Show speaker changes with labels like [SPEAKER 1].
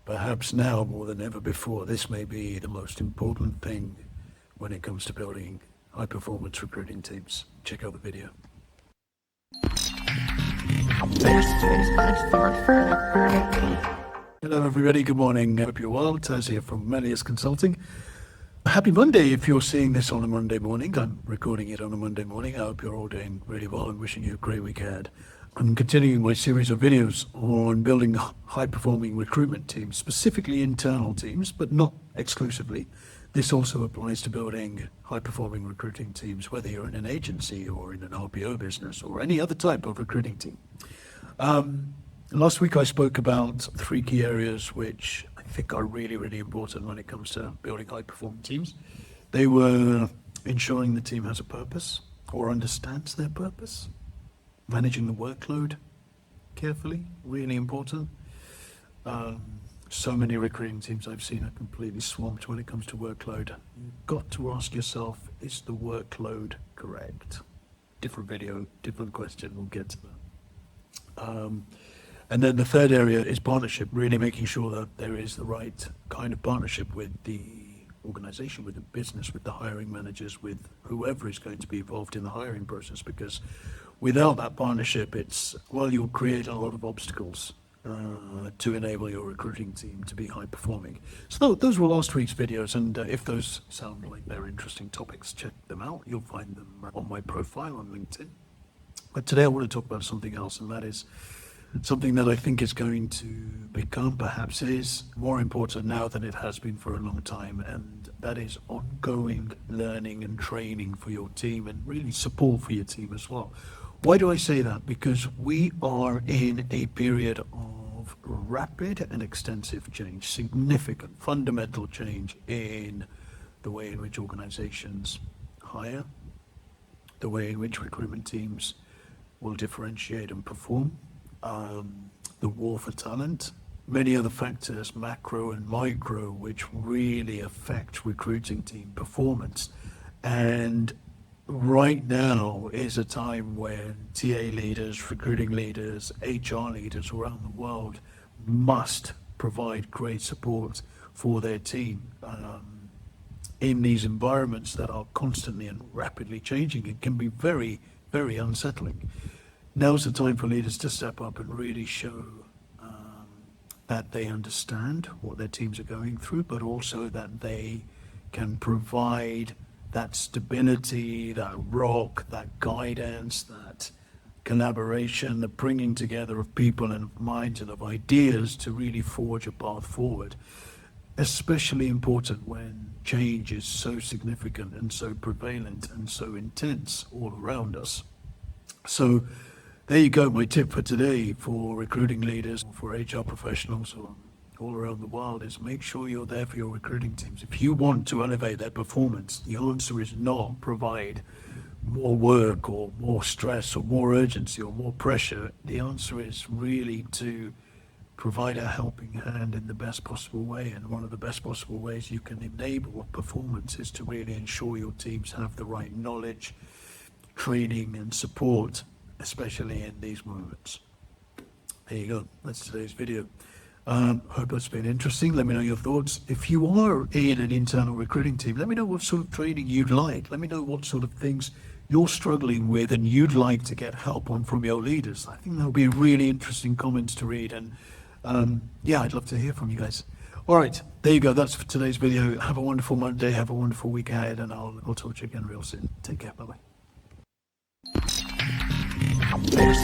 [SPEAKER 1] Perhaps now more than ever before, this may be the most important thing when it comes to building high-performance recruiting teams. Check out the video. Hello everybody, good morning. Hope you're well. Taz here from Melius Consulting. Happy Monday if you're seeing this on a Monday morning. I'm recording it on a Monday morning. I hope you're all doing really well and wishing you a great week ahead. I'm continuing my series of videos on building high-performing recruitment teams, specifically internal teams, but not exclusively. This also applies to building high-performing recruiting teams, whether you're in an agency or in an RPO business or any other type of recruiting team. Last week I spoke about 3 key areas which I think are really, really important when it comes to building high-performing teams. They were ensuring the team has a purpose or understands their purpose, managing the workload carefully, really important. So many recruiting teams I've seen are completely swamped when it comes to workload. You've got to ask yourself, is the workload correct? Different video, different question, we'll get to that. And then the third area is partnership, really making sure that there is the right kind of partnership with the organization, with the business, with the hiring managers, with whoever is going to be involved in the hiring process, because without that partnership, you'll create a lot of obstacles to enable your recruiting team to be high performing. So those were last week's videos, and if those sound like they're interesting topics, check them out. You'll find them on my profile on LinkedIn. But today I want to talk about something else, and that is something that I think is going to become, perhaps is more important now than it has been for a long time, and that is ongoing learning and training for your team and really support for your team as well. Why do I say that? Because we are in a period of rapid and extensive change, significant, fundamental change in the way in which organizations hire, the way in which recruitment teams will differentiate and perform, the war for talent, many other factors, macro and micro, which really affect recruiting team performance. And right now is a time when TA leaders, recruiting leaders, HR leaders around the world must provide great support for their team in these environments that are constantly and rapidly changing. It can be very, very unsettling. Now's the time for leaders to step up and really show that they understand what their teams are going through, but also that they can provide that stability, that rock, that guidance, that collaboration, the bringing together of people and of minds and of ideas to really forge a path forward. Especially important when change is so significant and so prevalent and so intense all around us. So there you go, my tip for today for recruiting leaders, for HR professionals all around the world is make sure you're there for your recruiting teams. If you want to elevate their performance, the answer is not provide more work or more stress or more urgency or more pressure. The answer is really to provide a helping hand in the best possible way. And one of the best possible ways you can enable performance is to really ensure your teams have the right knowledge, training and support, especially in these moments. There you go, that's today's video. Hope that's been interesting. Let me know your thoughts. If you are in an internal recruiting team, let me know what sort of training you'd like. Let me know what sort of things you're struggling with and you'd like to get help on from your leaders. I think that'll be really interesting comments to read, and I'd love to hear from you guys. All right, there you go, that's for today's video. Have a wonderful Monday, have a wonderful week ahead, and I'll talk to you again real soon. Take care, bye-bye.
[SPEAKER 2] There's